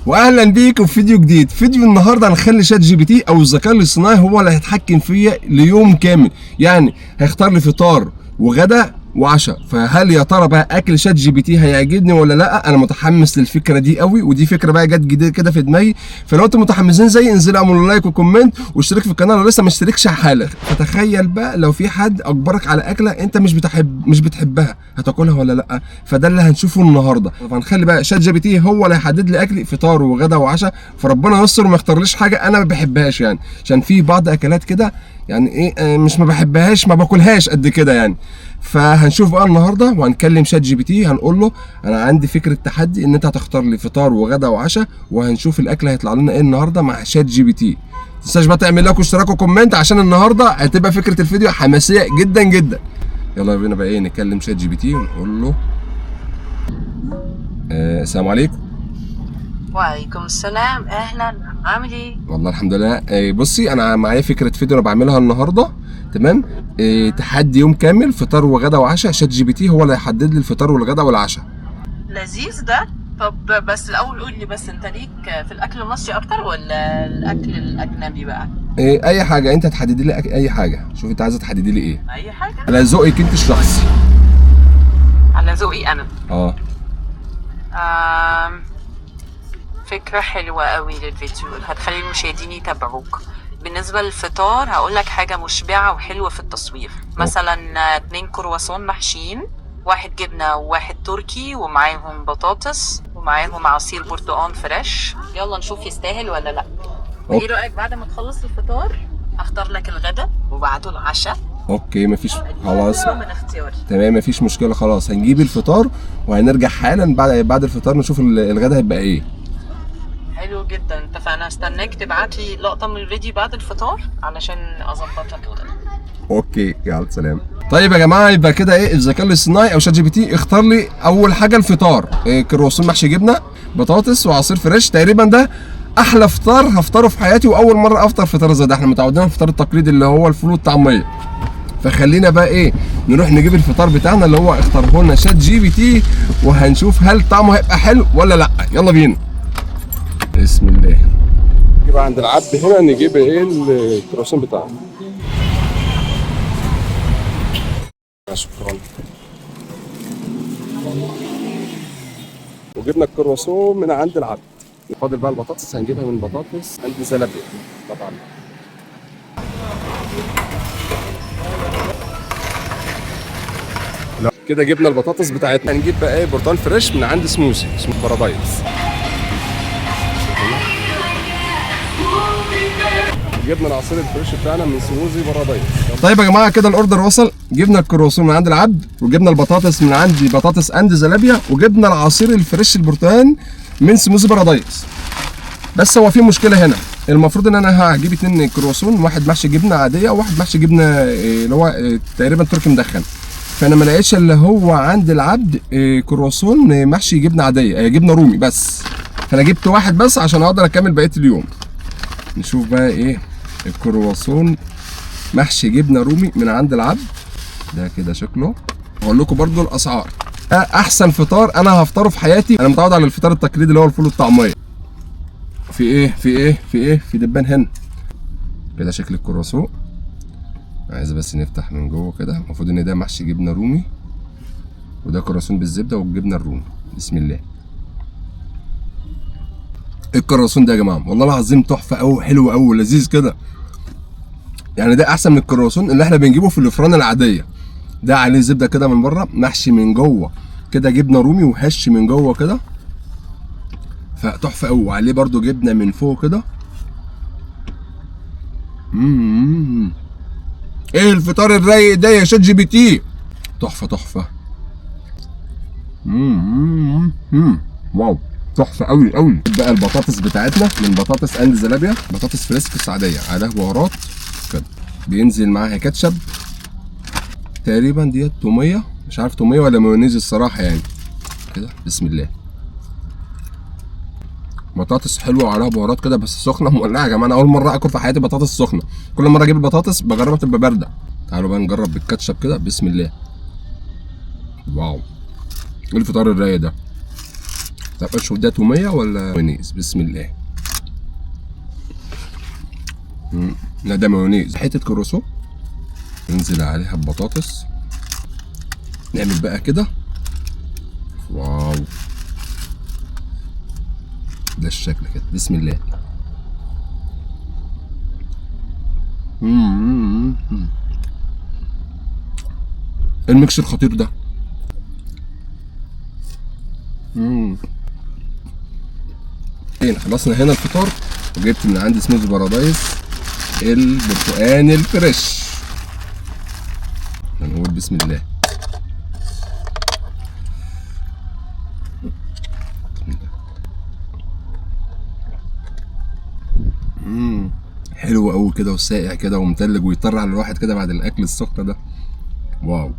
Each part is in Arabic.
واهلا بيكم في فيديو جديد. فيديو النهارده هنخلي شات جي بي تي او الذكاء الاصطناعي هو اللي هيتحكم فيا ليوم كامل، يعني هيختار لي فطار وغدا وعشاء. فهل يا ترى بقى اكل شات جي بي تي هيعجبني ولا لا؟ انا متحمس للفكره دي قوي، ودي فكره بقى جت جديده كده في دماغي. فلو انتم متحمسين زي انزلوا اعملوا لايك وكومنت واشترك في القناه لو لسه ما اشتركش حالا. فتخيل بقى لو في حد اجبرك على اكله انت مش بتحبها، هتاكلها ولا لا؟ فده اللي هنشوفه النهارده. فهنخلي بقى شات جي بي تي هو اللي هيحدد لي اكلي فطار وغدا وعشاء. فربنا يستر وما يختارليش حاجه انا ما بحبهاش، يعني عشان في بعض اكلات كده يعني ايه مش ما بحبهاش، ما باكلهاش قد كده يعني. فهنشوف بقى النهارده وهنكلم شات جي بي تي، هنقول له انا عندي فكره تحدي ان انت هتختار لي فطار وغدا وعشاء، وهنشوف الاكل هيطلع لنا ايه النهارده مع شات جي بي تي. ما تنساش بقى تعمل لايك واشتراك وكومنت عشان النهارده هتبقى فكره الفيديو حماسيه جدا جدا. يلا بينا بقى ايه نكلم شات جي بي تي ونقول له السلام عليكم. وعليكم السلام، اهلا، عامل ايه؟ والله الحمد لله. بصي انا معايا فكره فيديو انا بعملها النهارده، تمام؟ تحدي يوم كامل فطار وغدا وعشاء، شات جي بي تي هو اللي هيحدد لي الفطار والغدا والعشاء. لذيذ ده. طب بس الاول قول لي، بس انت ليك في الاكل المصري اكتر ولا الاكل الاجنبي بقى؟ اي حاجه انت تحددي لي، اي حاجه. شوف انت عايزه تحددي لي ايه؟ اي حاجه على ذوقك انت الشخصي. على ذوقي انا. اه فكره حلوه قوي للفيديو، هتخلي المشاهدين يتابعوك. بالنسبه للفطار هقول لك حاجه مشبعه وحلوه في التصوير، مثلا 2 كرواسون محشيين، واحد جبنه وواحد تركي، ومعاهم بطاطس، ومعاهم عصير برتقال فريش. يلا نشوف يستاهل ولا لا. ايه رايك بعد ما تخلص الفطار اختار لك الغدا وبعده العشاء؟ اوكي مفيش، خلاص من اختياري. تمام مفيش مشكله. خلاص هنجيب الفطار وهنرجع حالا بعد الفطار نشوف الغدا هيبقى ايه. حلو جدا، اتفقنا. استناك تبعت لي لقطه من الفيديو بعد الفطار علشان اظبطك كده. اوكي يلا سلام. طيب يا جماعه يبقى كده ايه، الذكاء الاصطناعي او شات جي بي تي اختار لي اول حاجه الفطار، كرواسون محشي جبنه بطاطس وعصير فريش. تقريبا ده احلى فطار هفطره في حياتي، واول مره افطر فطار زي ده. احنا متعودين على الفطار التقليدي اللي هو الفول والطعميه. فخلينا بقى ايه نروح نجيب الفطار بتاعنا اللي هو اختاره لنا شات جي بي تي، وهنشوف هل طعمه هيبقى حلو ولا لا. يلا بينا بسم الله. نجيب عند العبد هنا نجيب ايه الكرواسون بتاعنا. شكرا. وجبنا الكرواسون من عند العبد. فاضل بقى البطاطس، هنجيبها من بطاطس عند زلابيا طبعا. لا كده جبنا البطاطس بتاعتنا. هنجيب بقى ايه برتقال فريش من عند سموزي اسمه بارادايس. جبنا العصير الفريش بتاعنا من سموزي بارادايس. طيب يا جماعه كده الاوردر وصل. جبنا الكرواسون من عند العبد، وجبنا البطاطس من عندي بطاطس عند زلابيا، وجبنا العصير الفريش البرتقال من سموزي بارادايس. بس هو في مشكله هنا، المفروض ان انا هجيب 2 كرواسون، واحد محشي جبنه عاديه وواحد محشي جبنه اللي هو تقريبا تركي مدخن. فانا ما لقيتش اللي هو عند العبد كرواسون محشي جبنه عاديه، جبنه رومي بس. فانا جبت واحد بس عشان اقدر اكمل بقيه اليوم. نشوف بقى ايه الكرواسون محشي جبنه رومي من عند العبد ده كده شكله. هقول لكم برضو الاسعار. احسن فطار انا هفطره في حياتي. انا متعود على الفطار التقليدي اللي هو الفول والطعميه. في دبان هنا كده شكل الكرواسون. عايز بس نفتح من جوه كده. المفروض ان ده محشي جبنه رومي، وده كرواسون بالزبده والجبنه الرومي. بسم الله. الكرواسون ده يا جماعه والله العظيم تحفه قوي، حلو قوي لذيذ كده. يعني ده احسن من الكرواسون اللي احنا بنجيبه في الفران العاديه. ده عليه زبده كده من بره، محشي من جوه كده جبنه رومي وهش من جوه كده، فتحفه قوي. وعليه برده جبنه من فوق كده. ايه الفطار الرايق ده يا شات جي بي تي؟ تحفه. واو تحفه قوي قوي. بقى البطاطس بتاعتنا من بطاطس عند زلابيا، بطاطس فريسك عاديه عليها بهارات كده، بينزل معاها كاتشب تقريبا ديت توميه، مش عارف توميه ولا مايونيز الصراحه يعني كده. بسم الله. بطاطس حلوه وعليها بهارات كده بس سخنه مولعه يا جماعه. انا اول مره اكل في حياتي بطاطس سخنه. كل مره اجيب البطاطس بجربها تبقى بارده. تعالوا بقى نجرب بالكاتشب كده. بسم الله. واو ايه الفطار الرايق ده. طب اشوف ده توميه ولا مايونيز؟ بسم الله. لا ده مايونيز. حته كروسو ننزل عليها ببطاطس، نعمل بقى كده. واو ده الشكل كده. بسم الله. الميكس الخطير ده. خلصنا هنا الفطار، وجبت من عندي سموزي بارادايس البرتقان الفريش. هنقول بسم الله. حلو قوي كده وساقع كده ومتلج ويطر على الواحد كده بعد الاكل السخن ده. واو.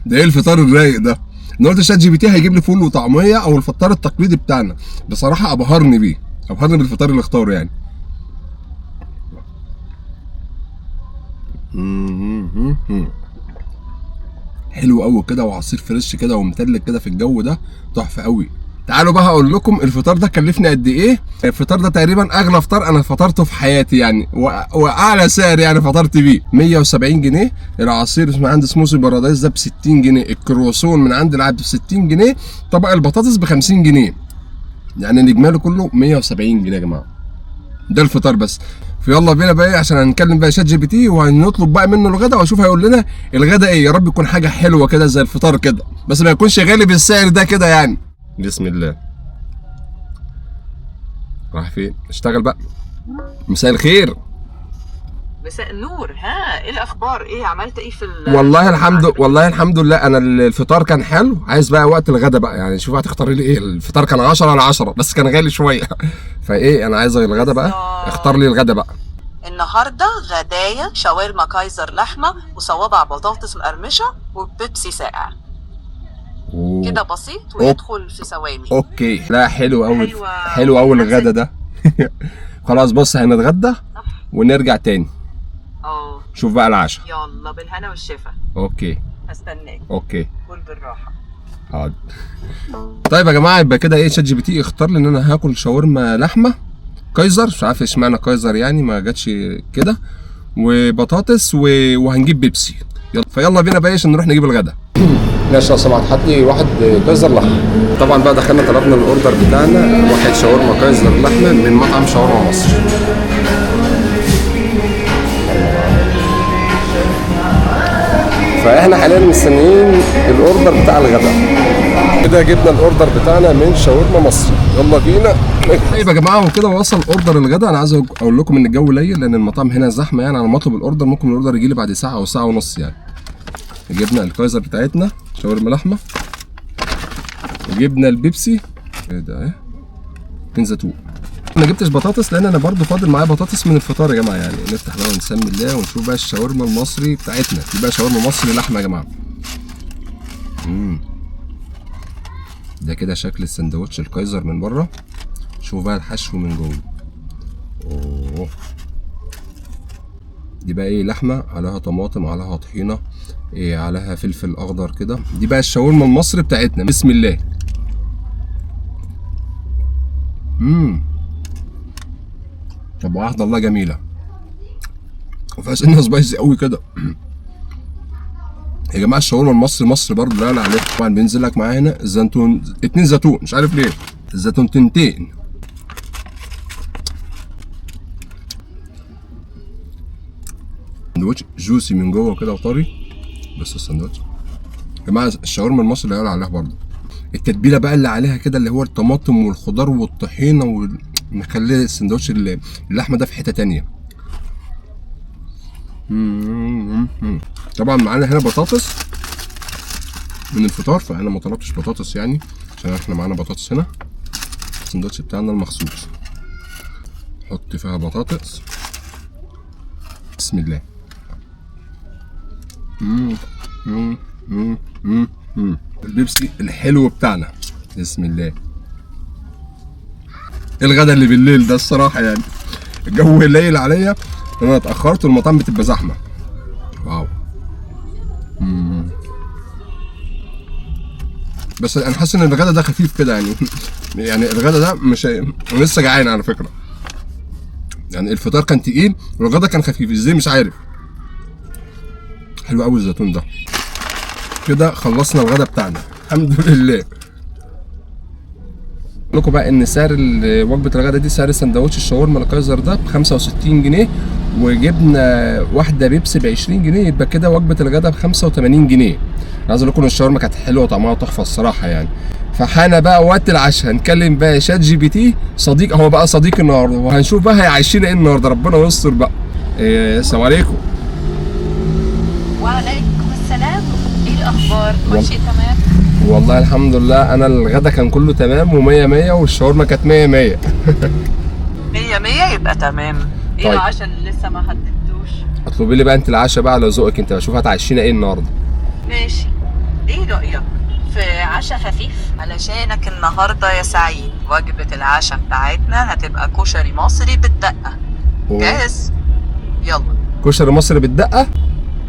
ده ايه الفطار الرايق ده؟ انا قلت شات جي بي تي هيجيب لي فول وطعميه او الفطار التقليدي بتاعنا، بصراحه ابهرني بيه، ابهرني بالفطار اللي اختاره يعني. حلو قوي كده وعصير فريش كده ومتلج كده في الجو ده، تحفه قوي. تعالوا بقى اقول لكم الفطار ده كلفني قد ايه. الفطار ده تقريبا اغلى فطار انا فطرته في حياتي يعني، واعلى سعر يعني فطرت بيه. 170 جنيه. العصير من عند سموزي بارادايس ده ب 60 جنيه. الكرواسون من عند العبد ب 60 جنيه. طبق البطاطس ب 50 جنيه. يعني الاجمالي كله 170 جنيه يا جماعه. ده الفطار بس. فيلا بينا بقى عشان هنتكلم بقى شات جي بي تي وهنطلب بقى منه الغدا، واشوف هيقول لنا الغدا ايه. يا رب يكون حاجه حلوه كده زي الفطار كده، بس ما يكونش غالي بالسعر ده كده يعني. بسم الله. راح فين؟ اشتغل بقى. مساء الخير. مساء النور. ها ايه الاخبار؟ ايه عملت ايه في والله الحمد لله. انا الفطار كان حلو. عايز بقى وقت الغدا بقى يعني، شوف هتختاري لي ايه. الفطار كان 10 على 10 بس كان غالي شويه. فايه انا عايز الغدا بقى. اختار لي الغدا بقى. النهارده غدايا شاورما كايزر لحمه وصوابع بطاطس مقرمشه وبيبسي ساقع. كده بسيط ويدخل في ثواني. اوكي. لا حلو قوي. حلو قوي الغدا ده. خلاص بص هنتغدى ونرجع تاني. شوف بقى العشاء. يلا بالهنا والشفا. اوكي. استناك. اوكي. كل بالراحه. حاضر. طيب يا جماعه يبقى كده ايه، شات جي بي تي اختار لي ان انا هاكل شاورما لحمه كايزر. مش عارف اشمعنى كايزر يعني، ما جاتش كده. وبطاطس وهنجيب بيبسي. فيلا بينا بقى عشان نروح نجيب الغدا. ماشي يا سمعت، هات لي واحد كايزر لحمه. طبعا بقى دخلنا طلبنا الاوردر بتاعنا، واحد شاورما كايزر لحمه من مطعم شاورما مصر. فاحنا حاليا مستنيين الاوردر بتاع الغداء. كده جبنا الاوردر بتاعنا من شاورما مصر. يلا بينا. طيب يا جماعه وكده وصل اوردر الغداء. انا عايز اقول لكم ان الجو ليل لان المطعم هنا زحمه يعني. على ما اطلب الاوردر ممكن الاوردر يجي لي بعد ساعه او ساعه ونص يعني. جبنا الكايزر بتاعتنا شاورما لحمه، وجبنا البيبسي. ايه ده؟ ايه؟ كان زيتون. ما جبتش بطاطس لان انا برضو فاضل معايا بطاطس من الفطار يا جماعه يعني. نفتح بقى ونسمي الله ونشوف بقى الشاورما المصري بتاعتنا. دي بقى شاورما مصري لحمه يا جماعه. ده كده شكل السندوتش الكايزر من بره. شوف بقى الحشو من جوه. اوه. دي بقى ايه، لحمه عليها طماطم عليها طحينه إيه عليها فلفل اخضر كده. دي بقى الشاورما المصري بتاعتنا. بسم الله. طب واحده الله جميله وفيها سنه سبايسي قوي كده. يا جماعه الشاورما المصري مصر برضه لا لا عليها. طبعا بينزل لك معايا هنا زيتون، 2 زيتون مش عارف ليه، الزيتون تنتين. سندوتش جوسي من جوه كده وطري. بس السندوتش يا جماعه الشاورما المصري لا يعلى عليها برضه. التتبيله بقى اللي عليها كده اللي هو الطماطم والخضار والطحينه مخليه السندوتش اللحمه ده في حته تانيه. طبعا معانا هنا بطاطس من الفطار، فانا ما طلبتش بطاطس يعني عشان احنا معانا بطاطس هنا. السندوتش بتاعنا المخصوص نحط فيها بطاطس. بسم الله. البيبسي الحلو بتاعنا. بسم الله. الغدا اللي بالليل ده الصراحه يعني الجو ليل عليا، انا اتاخرت والمطاعم بتبقى زحمه. واو. بس انا حاسس ان الغدا ده خفيف كده يعني. يعني الغدا ده مش انا لسه جعان على فكره. يعني الفطار كان تقيل والغدا كان خفيف، ازاي مش عارف. حلو قوي الزيتون ده. كده خلصنا الغدا بتاعنا الحمد لله. لكم بقى ان سعر وجبه الغدا دي، سعر سندوتش الشاورما الكايزر ده ب 65 جنيه، وجبنا واحده بيبسي ب 20 جنيه، يبقى كده وجبه الغدا ب 85 جنيه. عايز اقول لكم ان الشاورما كانت حلوه وطعمها تحفه الصراحه يعني. فحان بقى وقت العشاء، هنكلم بقى شات جي بي تي صديق، هو بقى صديق النهارده، وهنشوف بقى هيعيشنا ايه النهارده، ربنا يستر بقى. السلام عليكم. وعليكم السلام. ايه الاخبار؟ كل شيء تمام؟ والله الحمد لله، انا الغدا كان كله تمام و100 100، والشاورما كانت 100 100. 100 100 يبقى تمام. ايه طيب. العشاء اللي لسه ما حددتوش؟ اطلبي لي بقى انت العشاء بقى على ذوقك انت، بشوف هتعشينا ايه النهارده. ماشي. ايه رأيك في عشاء خفيف؟ علشانك النهارده يا سعيد وجبة العشاء بتاعتنا هتبقى كشري مصري بالدقة. جاهز؟ يلا. كشري مصري بالدقه؟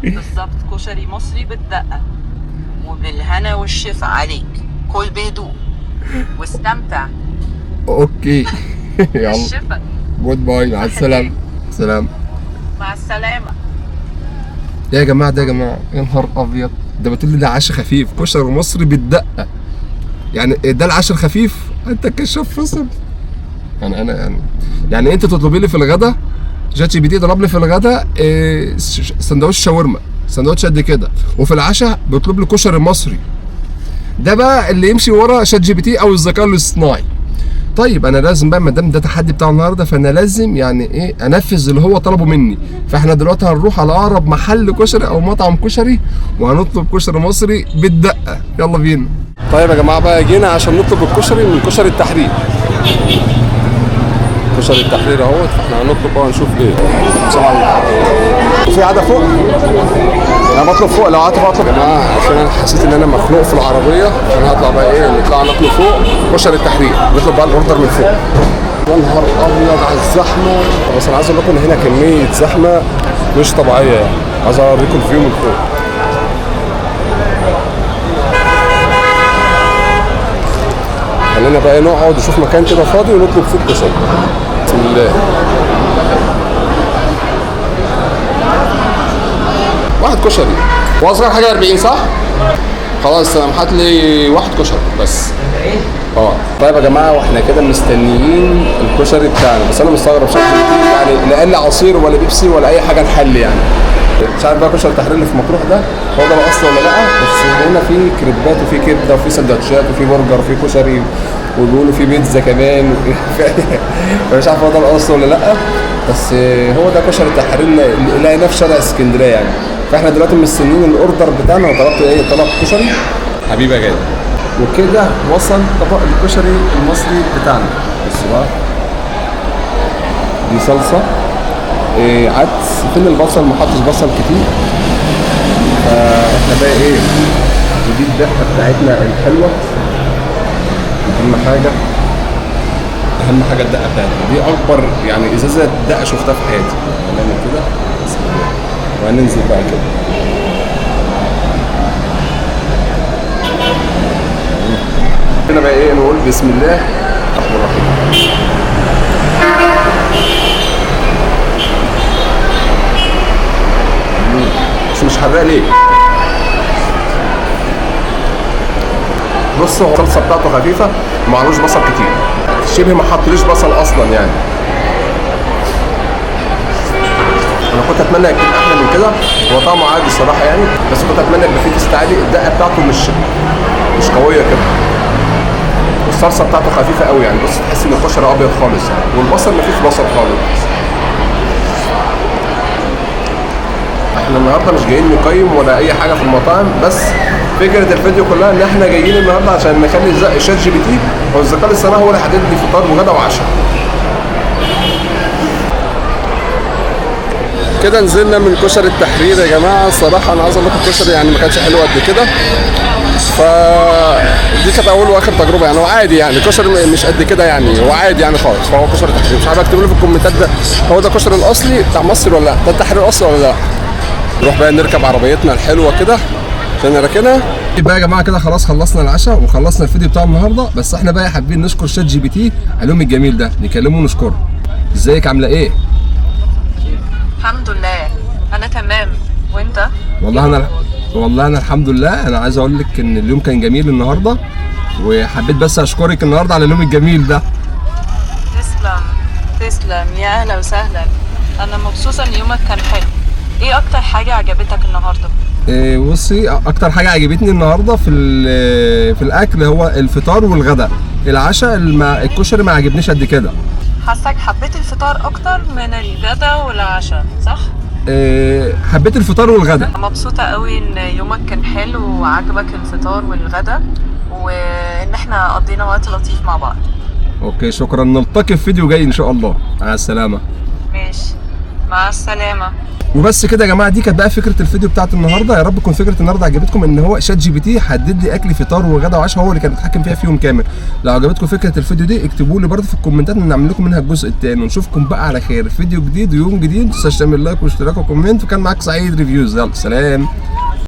بالظبط، كشري مصري بالدقة، وبالهنا والشفا عليك. كل بهدوء واستمتع. اوكي. يلا الشفا. جود باي، مع السلامه. سلام. مع السلامة. يا جماعه ده، يا جماعه يا نهار ابيض، ده بتقول لي ده عشاء خفيف كشري مصري بالدقه. يعني ده العشاء الخفيف؟ انت كشاف فصل. يعني انت تطلبي لي في الغدا، شات جي بي تي ضرب لي في الغدا سندوتش شاورما، سندوتش قد كده، وفي العشاء بيطلب لي كشري مصري. ده بقى اللي يمشي ورا شات جي بي تي او الذكاء الاصطناعي. طيب انا لازم بقى، ما دام ده التحدي بتاع النهارده، فانا لازم يعني ايه انفذ اللي هو طلبه مني. فاحنا دلوقتي هنروح على اقرب محل كشري او مطعم كشري، وهنطلب كشري مصري بالدقه. يلا بينا. طيب يا جماعه بقى، جينا عشان نطلب الكشري من كشري التحرير. كشري التحرير اهوت، فاحنا هنطلب بقى ونشوف ايه. في قاعده فوق؟ انا بطلب فوق، لو قعدت بطلب يا جماعه، عشان انا حسيت ان انا مخنوق في العربيه، فانا هطلع بقى ايه، نطلع نطلب فوق كشري التحرير، نطلب بقى الاوردر من فوق. يا نهار ابيض على الزحمه. بس انا عايز اقول لكم ان هنا كميه زحمه مش طبيعيه يعني. عايز اوريكم الفيو من فوق. خلينا بقى نقعد نشوف مكان كده فاضي ونطلب فيه الكشري. بسم الله. واحد كشري، واصغر حاجه 40 صح؟ خلاص تمام، هات لي واحد كشري بس. طيب يا جماعه، واحنا كده مستنيين الكشري بتاعنا، بس انا مستغرب شكل يعني، لا قال لي عصير ولا بيبسي ولا اي حاجه نحل يعني. مش عارف بقى كشري التحرير اللي في مطروح ده هو ده الاصل ولا لا، بس هنا في كريبات وفي كبده وفي سندوتشات وفي برجر وفي كشري، وبيقولوا في بيتزا كمان. مش عارف هو ده الاصل ولا لا، بس هو ده كشري التحرير اللي لقيناه في شارع اسكندريه يعني. فاحنا دلوقتي مستنيين الاوردر بتاعنا، وطلبت ايه؟ طلب كشري حبيبي يا غالي. وكده وصل طبق الكشري المصري بتاعنا. بص بقى، دي صلصه، عدس، فين البصل؟ ما حطش بصل كتير. فاحنا بقى ايه، دي الدقه بتاعتنا الحلوه. اهم حاجه الدقه بتاعتنا دي، اكبر يعني ازازه دقه شفتها في حياتي. هنعمل كده بسم الله، وهننزل بقى كده. هنا بقى ايه، نقول بسم الله الرحمن الرحيم. مش حراق ليه؟ بص، هو الصلصه بتاعته خفيفه ومعلوش بصل كتير، شبه ما حطليش بصل اصلا يعني. انا كنت اتمنى يكون احلى من كده، هو طعمه عادي الصراحه يعني، بس كنت اتمنى يبقى فيه تيست عالي. الدقه بتاعته مش قويه كده، والصلصه بتاعته خفيفه قوي يعني. بص تحس ان الكشري ابيض خالص يعني، والبصل مفيش بصل خالص. احنا النهارده مش جايين نقيم ولا اي حاجه في المطاعم، بس فكره الفيديو كلها ان احنا جايين النهارده عشان نخلي شات جي بي تي او الذكاء الاصطناعي هو اللي يحدد لي فطار وغدا وعشاء. كده نزلنا من كشري التحرير يا جماعه. الصراحه انا عايز اقول لكم الكشري يعني ما كانش حلو قد كده، فدي كانت اول واخر تجربه يعني. هو عادي يعني، كشري مش قد كده يعني، هو عادي يعني خالص. فهو كشري تحرير، مش عارف اكتبوا لي في الكومنتات ده هو ده الكشري الاصلي بتاع مصر ولا لا، ده التحرير الاصلي ولا لا. نروح بقى نركب عربيتنا الحلوه كده عشان نركنها. يبقى يا جماعه كده خلاص خلصنا العشاء وخلصنا الفيديو بتاع النهارده، بس احنا بقى حابين نشكر شات جي بي تي على اليوم الجميل ده، نكلمه ونشكره. ازيك عامله ايه؟ الحمد لله انا تمام، وانت؟ والله انا الحمد لله. انا عايز اقول لك ان اليوم كان جميل النهارده، وحبيت بس اشكرك النهارده على اليوم الجميل ده. تسلم يا اهلا وسهلا. انا مبسوطه ان يومك كان حلو. ايه اكتر حاجه عجبتك النهارده؟ بصي، اكتر حاجه عجبتني النهارده في الاكل هو الفطار والغداء. العشاء الكشري ما عجبنيش قد كده. حاسك حبيت الفطار اكتر من الغداء والعشاء، صح؟ حبيت الفطار والغداء. مبسوطه قوي ان يومك كان حلو وعجبك الفطار والغداء، وان احنا قضينا وقت لطيف مع بعض. اوكي، شكرا. نلتقي في فيديو جاي ان شاء الله. مع السلامه. ماشي، مع السلامه. وبس كده يا جماعه، دي كانت بقى فكره الفيديو بتاعت النهارده. يا رب تكون فكره النهارده عجبتكم، ان هو شات جي بي تي حدد لي اكل فطار وغدا وعشاء، هو اللي كان بيتحكم فيها في يوم كامل. لو عجبتكم فكره الفيديو دي اكتبوا لي برده في الكومنتات ان نعمل لكم منها الجزء الثاني، ونشوفكم بقى على خير فيديو جديد ويوم جديد. ما تنساش تعمل لايك واشتراك وكومنت، وكان معاك سعيد ريفيوز. يلا سلام.